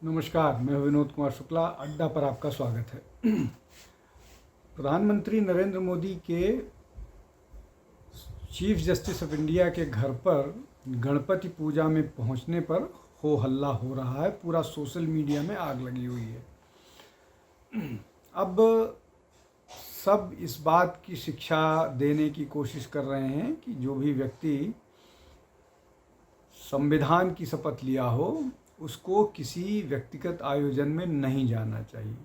नमस्कार, मैं विनोद कुमार शुक्ला। अड्डा पर आपका स्वागत है। प्रधानमंत्री नरेंद्र मोदी के चीफ जस्टिस ऑफ इंडिया के घर पर गणपति पूजा में पहुंचने पर हो हल्ला हो रहा है। पूरा सोशल मीडिया में आग लगी हुई है। अब सब इस बात की शिक्षा देने की कोशिश कर रहे हैं कि जो भी व्यक्ति संविधान की शपथ लिया हो उसको किसी व्यक्तिगत आयोजन में नहीं जाना चाहिए।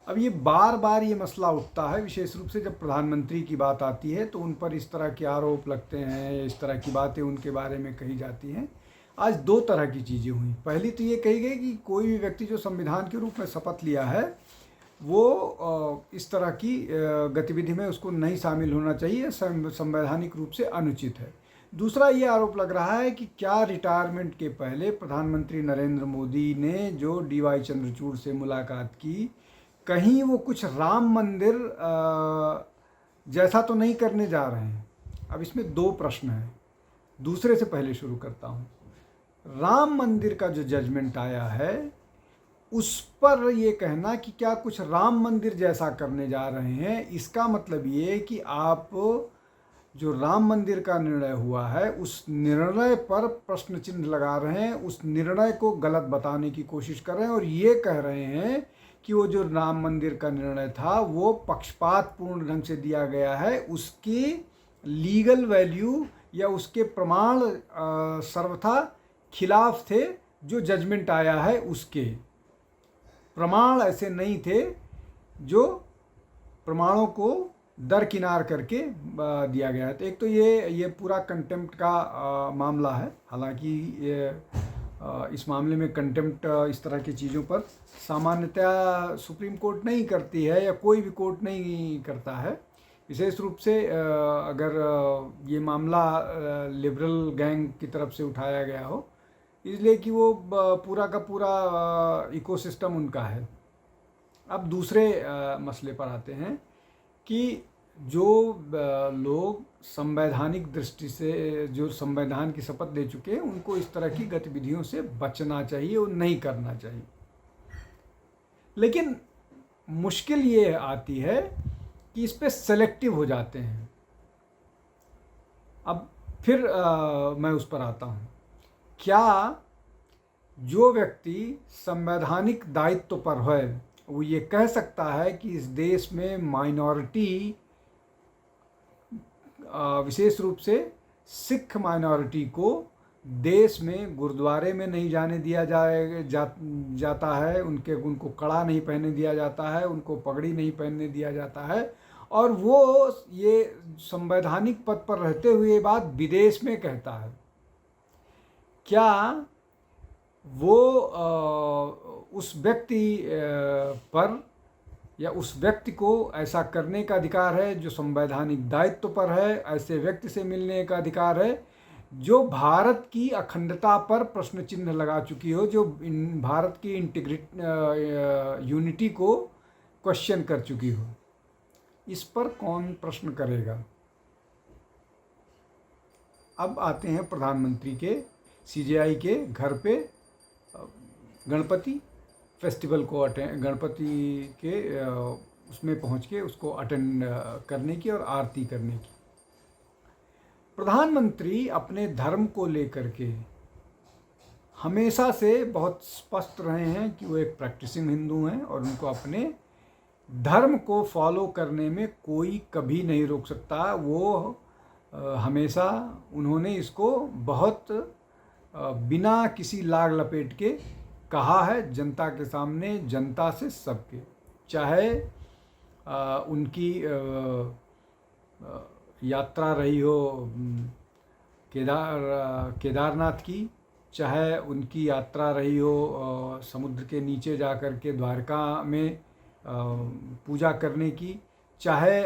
अब ये बार बार ये मसला उठता है, विशेष रूप से जब प्रधानमंत्री की बात आती है तो उन पर इस तरह के आरोप लगते हैं, इस तरह की बातें उनके बारे में कही जाती हैं। आज दो तरह की चीज़ें हुई। पहली तो ये कही गई कि कोई भी व्यक्ति जो संविधान के रूप में शपथ लिया है वो इस तरह की गतिविधि में उसको नहीं शामिल होना चाहिए, संवैधानिक रूप से अनुचित है। दूसरा ये आरोप लग रहा है कि क्या रिटायरमेंट के पहले प्रधानमंत्री नरेंद्र मोदी ने जो डीवाई चंद्रचूड़ से मुलाकात की, कहीं वो कुछ राम मंदिर जैसा तो नहीं करने जा रहे हैं। अब इसमें दो प्रश्न हैं, दूसरे से पहले शुरू करता हूँ। राम मंदिर का जो जजमेंट आया है उस पर ये कहना कि क्या कुछ राम मंदिर जैसा करने जा रहे हैं, इसका मतलब ये कि आप जो राम मंदिर का निर्णय हुआ है उस निर्णय पर प्रश्न चिन्ह लगा रहे हैं, उस निर्णय को गलत बताने की कोशिश कर रहे हैं और ये कह रहे हैं कि वो जो राम मंदिर का निर्णय था वो पक्षपातपूर्ण ढंग से दिया गया है, उसकी लीगल वैल्यू या उसके प्रमाण सर्वथा खिलाफ थे। जो जजमेंट आया है उसके प्रमाण ऐसे नहीं थे जो प्रमाणों को दरकिनार करके दिया गया है। तो एक तो ये पूरा कंटेम्प्ट का मामला है। हालांकि इस मामले में कंटेम्प्ट इस तरह की चीज़ों पर सामान्यतया सुप्रीम कोर्ट नहीं करती है या कोई भी कोर्ट नहीं करता है। विशेष रूप से अगर ये मामला लिबरल गैंग की तरफ से उठाया गया हो, इसलिए कि वो पूरा का पूरा इकोसिस्टम उनका है। अब दूसरे मसले पर आते हैं कि जो लोग संवैधानिक दृष्टि से जो संविधान की शपथ ले चुके हैं उनको इस तरह की गतिविधियों से बचना चाहिए और नहीं करना चाहिए। लेकिन मुश्किल ये आती है कि इस पे सेलेक्टिव हो जाते हैं। अब फिर मैं उस पर आता हूँ। क्या जो व्यक्ति संवैधानिक दायित्व पर है वो ये कह सकता है कि इस देश में माइनॉरिटी, विशेष रूप से सिख माइनॉरिटी को देश में गुरुद्वारे में नहीं जाने दिया जाता है, उनको कड़ा नहीं पहनने दिया जाता है, उनको पगड़ी नहीं पहनने दिया जाता है, और वो ये संवैधानिक पद पर रहते हुए बात विदेश में कहता है? क्या वो उस व्यक्ति पर या उस व्यक्ति को ऐसा करने का अधिकार है जो संवैधानिक दायित्व पर है? ऐसे व्यक्ति से मिलने का अधिकार है जो भारत की अखंडता पर प्रश्न चिन्ह लगा चुकी हो, जो भारत की इंटीग्रिटी यूनिटी को क्वेश्चन कर चुकी हो? इस पर कौन प्रश्न करेगा? अब आते हैं प्रधानमंत्री के सीजेआई के घर पे गणपति फेस्टिवल को गणपति के उसमें पहुंच के उसको अटेंड करने की और आरती करने की। प्रधानमंत्री अपने धर्म को लेकर के हमेशा से बहुत स्पष्ट रहे हैं कि वो एक प्रैक्टिसिंग हिंदू हैं और उनको अपने धर्म को फॉलो करने में कोई कभी नहीं रोक सकता। वो हमेशा उन्होंने इसको बहुत बिना किसी लाग लपेट के कहा है, जनता के सामने, जनता से सबके। चाहे उनकी यात्रा रही हो केदारनाथ की, चाहे उनकी यात्रा रही हो समुद्र के नीचे जा कर के द्वारका में पूजा करने की, चाहे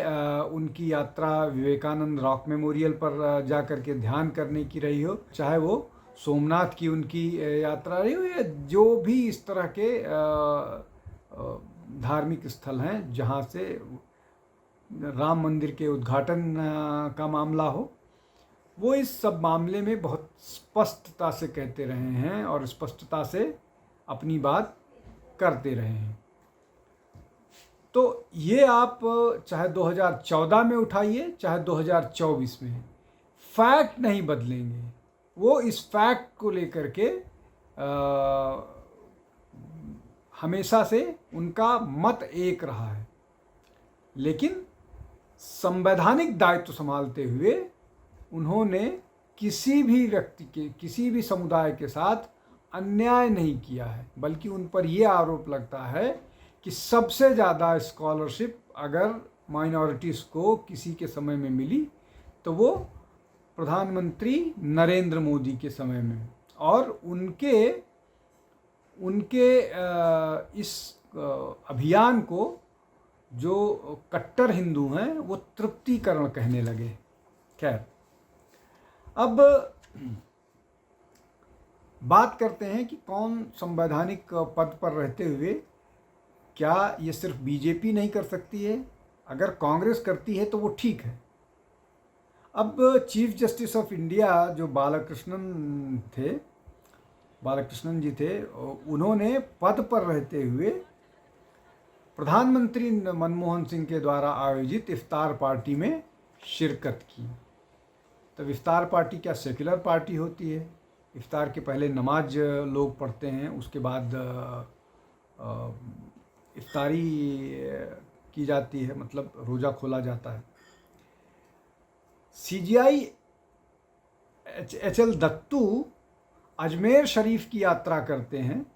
उनकी यात्रा विवेकानंद रॉक मेमोरियल पर जा कर के ध्यान करने की रही हो, चाहे वो सोमनाथ की उनकी यात्रा रही हो, या जो भी इस तरह के धार्मिक स्थल हैं जहाँ से राम मंदिर के उद्घाटन का मामला हो, वो इस सब मामले में बहुत स्पष्टता से कहते रहे हैं और स्पष्टता से अपनी बात करते रहे हैं। तो ये आप चाहे 2014 में उठाइए चाहे 2024 में, फैक्ट नहीं बदलेंगे। वो इस फैक्ट को लेकर के हमेशा से उनका मत एक रहा है, लेकिन संवैधानिक दायित्व संभालते हुए उन्होंने किसी भी व्यक्ति के, किसी भी समुदाय के साथ अन्याय नहीं किया है, बल्कि उन पर यह आरोप लगता है कि सबसे ज़्यादा स्कॉलरशिप अगर माइनॉरिटीज़ को किसी के समय में मिली तो वो प्रधानमंत्री नरेंद्र मोदी के समय में, और उनके इस अभियान को जो कट्टर हिंदू हैं वो तृप्तिकरण कहने लगे। खैर, अब बात करते हैं कि कौन संवैधानिक पद पर रहते हुए, क्या ये सिर्फ बीजेपी नहीं कर सकती है? अगर कांग्रेस करती है तो वो ठीक है। अब चीफ जस्टिस ऑफ इंडिया जो बालकृष्णन जी थे, उन्होंने पद पर रहते हुए प्रधानमंत्री मनमोहन सिंह के द्वारा आयोजित इफ्तार पार्टी में शिरकत की। तब इफ्तार पार्टी क्या सेक्युलर पार्टी होती है? इफ्तार के पहले नमाज लोग पढ़ते हैं, उसके बाद इफ्तारी की जाती है, मतलब रोज़ा खोला जाता है। CGI HL दत्तू अजमेर शरीफ की यात्रा करते हैं,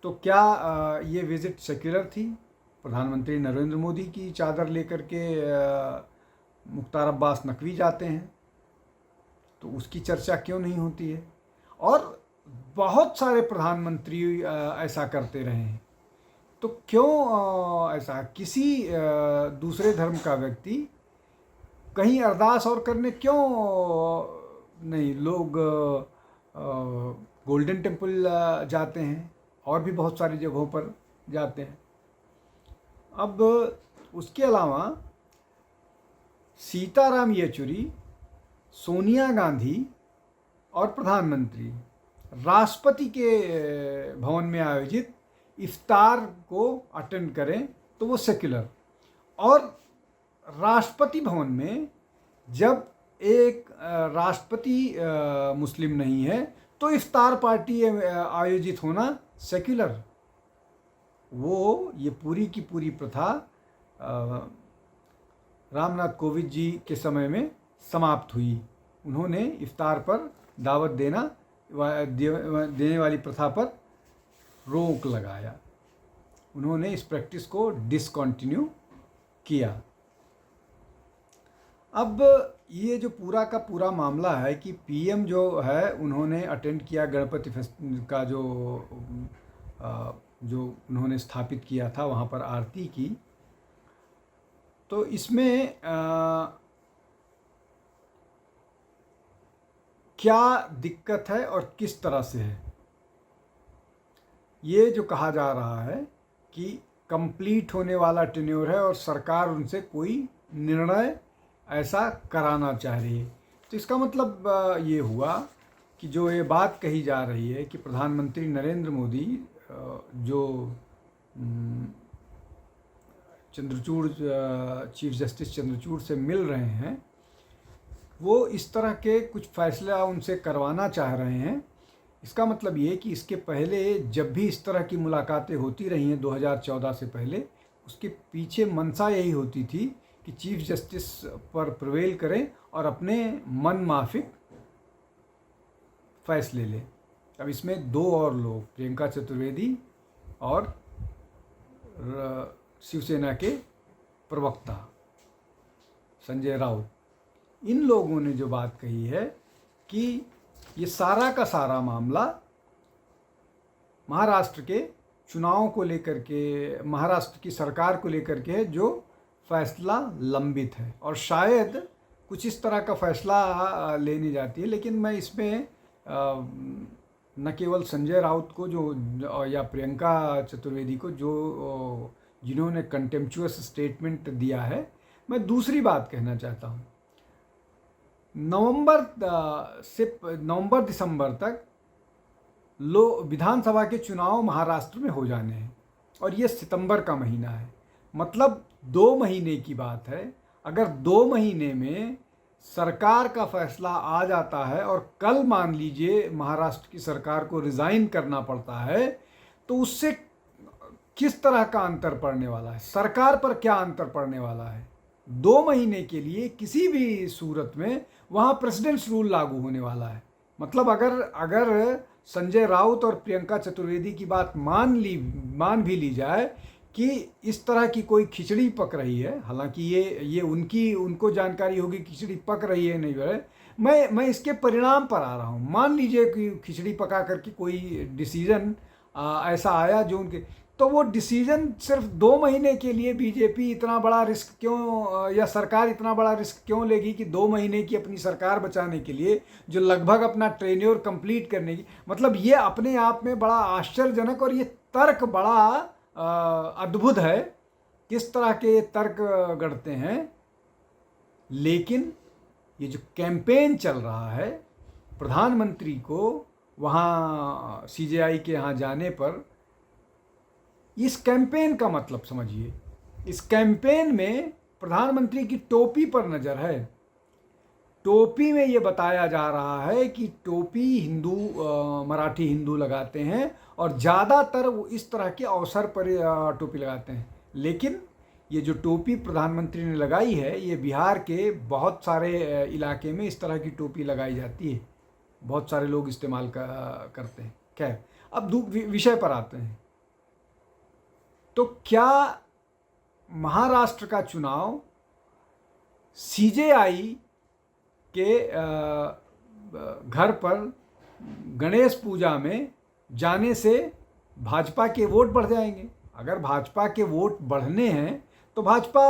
तो क्या ये विज़िट सेक्युलर थी? प्रधानमंत्री नरेंद्र मोदी की चादर लेकर के मुख्तार अब्बास नकवी जाते हैं, तो उसकी चर्चा क्यों नहीं होती है? और बहुत सारे प्रधानमंत्री ऐसा करते रहे हैं, तो क्यों ऐसा किसी दूसरे धर्म का व्यक्ति कहीं अरदास और करने क्यों नहीं? लोग गोल्डन टेम्पल जाते हैं और भी बहुत सारी जगहों पर जाते हैं। अब उसके अलावा सीताराम येचुरी, सोनिया गांधी और प्रधानमंत्री राष्ट्रपति के भवन में आयोजित इफ्तार को अटेंड करें तो वो सेक्युलर। और राष्ट्रपति भवन में जब एक राष्ट्रपति मुस्लिम नहीं है तो इफ्तार पार्टी आयोजित होना सेक्युलर। वो ये पूरी की पूरी प्रथा रामनाथ कोविंद जी के समय में समाप्त हुई। उन्होंने इफ्तार पर दावत देने वाली प्रथा पर रोक लगाया, उन्होंने इस प्रैक्टिस को डिसकंटिन्यू किया। अब ये जो पूरा का पूरा मामला है कि PM जो है उन्होंने अटेंड किया गणपति फेस्टिवल का, जो उन्होंने स्थापित किया था, वहाँ पर आरती की, तो इसमें क्या दिक्कत है और किस तरह से है? ये जो कहा जा रहा है कि कंप्लीट होने वाला टेन्योर है और सरकार उनसे कोई निर्णय ऐसा कराना चाह रही है, तो इसका मतलब ये हुआ कि जो ये बात कही जा रही है कि प्रधानमंत्री नरेंद्र मोदी जो चंद्रचूड़ चीफ जस्टिस चंद्रचूड़ से मिल रहे हैं, वो इस तरह के कुछ फैसला उनसे करवाना चाह रहे हैं। इसका मतलब ये कि इसके पहले जब भी इस तरह की मुलाकातें होती रही हैं 2014 से पहले, उसके पीछे मंशा यही होती थी कि चीफ जस्टिस पर प्रिवेल करें और अपने मन माफिक फैसले लें। अब इसमें दो और लोग, प्रियंका चतुर्वेदी और शिवसेना के प्रवक्ता संजय राउत, इन लोगों ने जो बात कही है कि ये सारा का सारा मामला महाराष्ट्र के चुनाव को लेकर के, महाराष्ट्र की सरकार को लेकर के है, जो फैसला लंबित है और शायद कुछ इस तरह का फैसला लेने जाती है। लेकिन मैं इसमें न केवल संजय राउत को जो या प्रियंका चतुर्वेदी को जो जिन्होंने कंटेम्पचुअस स्टेटमेंट दिया है, मैं दूसरी बात कहना चाहता हूँ। नवंबर दिसंबर तक विधानसभा के चुनाव महाराष्ट्र में हो जाने हैं और ये सितंबर का महीना है, मतलब 2 महीने की बात है। अगर 2 महीने में सरकार का फैसला आ जाता है और कल मान लीजिए महाराष्ट्र की सरकार को रिज़ाइन करना पड़ता है, तो उससे किस तरह का अंतर पड़ने वाला है, सरकार पर क्या अंतर पड़ने वाला है। 2 महीने के लिए किसी भी सूरत में वहाँ प्रेसिडेंट्स रूल लागू होने वाला है। मतलब अगर संजय राउत और प्रियंका चतुर्वेदी की बात मान भी ली जाए कि इस तरह की कोई खिचड़ी पक रही है, हालांकि ये उनको जानकारी होगी खिचड़ी पक रही है नहीं है, मैं इसके परिणाम पर आ रहा हूँ। मान लीजिए कि खिचड़ी पका करके कोई डिसीजन ऐसा आया जो उनके, तो वो डिसीजन सिर्फ 2 महीने के लिए बीजेपी इतना बड़ा रिस्क क्यों, या सरकार इतना बड़ा रिस्क क्यों लेगी कि 2 महीने की अपनी सरकार बचाने के लिए, जो लगभग अपना ट्रेन्योर कंप्लीट करने की, मतलब ये अपने आप में बड़ा आश्चर्यजनक और ये तर्क बड़ा अद्भुत है, किस तरह के तर्क गढ़ते हैं। लेकिन ये जो कैंपेन चल रहा है, प्रधानमंत्री को वहाँ सीजेआई के यहाँ जाने पर, इस कैंपेन का मतलब समझिए। इस कैंपेन में प्रधानमंत्री की टोपी पर नज़र है। टोपी में ये बताया जा रहा है कि टोपी मराठी हिंदू लगाते हैं और ज़्यादातर वो इस तरह के अवसर पर टोपी लगाते हैं। लेकिन ये जो टोपी प्रधानमंत्री ने लगाई है, ये बिहार के बहुत सारे इलाके में इस तरह की टोपी लगाई जाती है, बहुत सारे लोग इस्तेमाल करते हैं। खैर, अब विषय पर आते हैं। तो क्या महाराष्ट्र का चुनाव सीजेआई के घर पर गणेश पूजा में जाने से भाजपा के वोट बढ़ जाएंगे? अगर भाजपा के वोट बढ़ने हैं तो भाजपा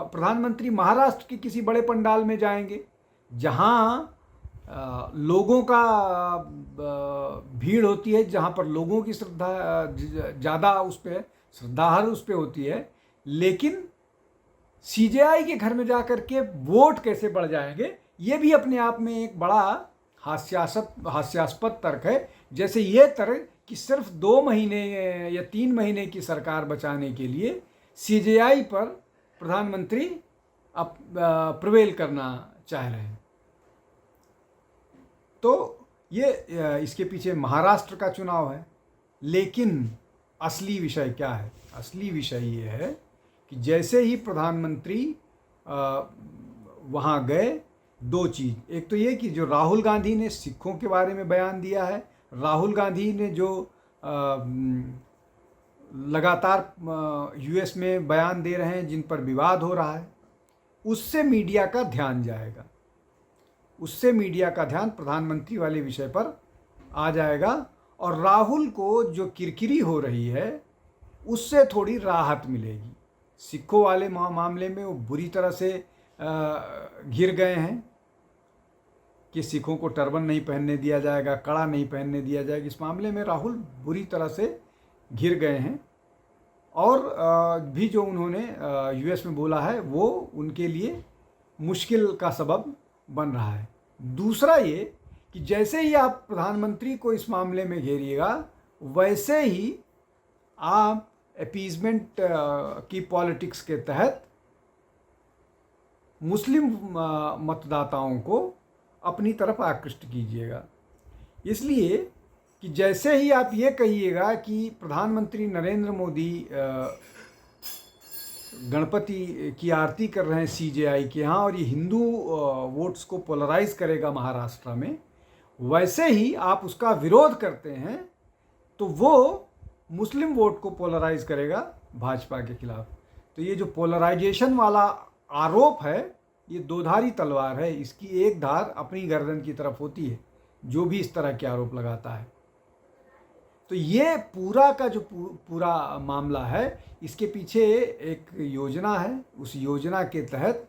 प्रधानमंत्री महाराष्ट्र के किसी बड़े पंडाल में जाएंगे जहां लोगों का भीड़ होती है, जहाँ पर लोगों की श्रद्धा ज़्यादा उस पर श्रद्धाहर उस पर होती है। लेकिन सीजेआई के घर में जाकर के वोट कैसे बढ़ जाएंगे, ये भी अपने आप में एक बड़ा हास्यास्पद तर्क है। जैसे ये तर्क कि सिर्फ 2 महीने या 3 महीने की सरकार बचाने के लिए सीजेआई पर प्रधानमंत्री प्रिवेल करना चाह रहे हैं। तो ये इसके पीछे महाराष्ट्र का चुनाव है। लेकिन असली विषय क्या है? असली विषय ये है कि जैसे ही प्रधानमंत्री वहाँ गए, 2 चीज़, एक तो ये कि जो राहुल गांधी ने सिखों के बारे में बयान दिया है, राहुल गांधी ने जो लगातार यूएस में बयान दे रहे हैं जिन पर विवाद हो रहा है, उससे मीडिया का ध्यान जाएगा, उससे मीडिया का ध्यान प्रधानमंत्री वाले विषय पर आ जाएगा और राहुल को जो किरकिरी हो रही है उससे थोड़ी राहत मिलेगी। सिखों वाले मामले में वो बुरी तरह से घिर गए हैं कि सिखों को टर्बन नहीं पहनने दिया जाएगा, कड़ा नहीं पहनने दिया जाएगा। इस मामले में राहुल बुरी तरह से घिर गए हैं और भी जो उन्होंने यूएस में बोला है वो उनके लिए मुश्किल का सबब बन रहा है। दूसरा ये कि जैसे ही आप प्रधानमंत्री को इस मामले में घेरिएगा, वैसे ही आप अपीजमेंट की पॉलिटिक्स के तहत मुस्लिम मतदाताओं को अपनी तरफ आकृष्ट कीजिएगा। इसलिए कि जैसे ही आप ये कहिएगा कि प्रधानमंत्री नरेंद्र मोदी गणपति की आरती कर रहे हैं सीजेआई के यहाँ और ये हिंदू वोट्स को पोलराइज करेगा महाराष्ट्र में, वैसे ही आप उसका विरोध करते हैं तो वो मुस्लिम वोट को पोलराइज करेगा भाजपा के खिलाफ। तो ये जो पोलराइजेशन वाला आरोप है, ये दोधारी तलवार है। इसकी एक धार अपनी गर्दन की तरफ होती है जो भी इस तरह के आरोप लगाता है। तो ये पूरा का जो पूरा मामला है, इसके पीछे एक योजना है। उस योजना के तहत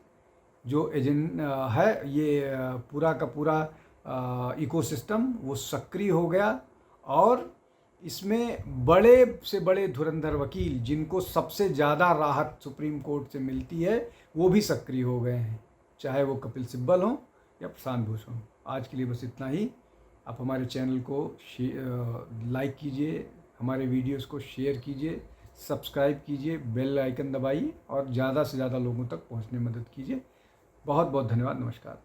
जो एजेंडा है, ये पूरा का पूरा इकोसिस्टम वो सक्रिय हो गया और इसमें बड़े से बड़े धुरंधर वकील जिनको सबसे ज़्यादा राहत सुप्रीम कोर्ट से मिलती है वो भी सक्रिय हो गए हैं, चाहे वो कपिल सिब्बल हों या प्रशांत भूषण। आज के लिए बस इतना ही। आप हमारे चैनल को लाइक कीजिए, हमारे वीडियोस को शेयर कीजिए, सब्सक्राइब कीजिए, बेल आइकन दबाइए और ज़्यादा से ज़्यादा लोगों तक पहुंचने में मदद कीजिए। बहुत बहुत धन्यवाद। नमस्कार।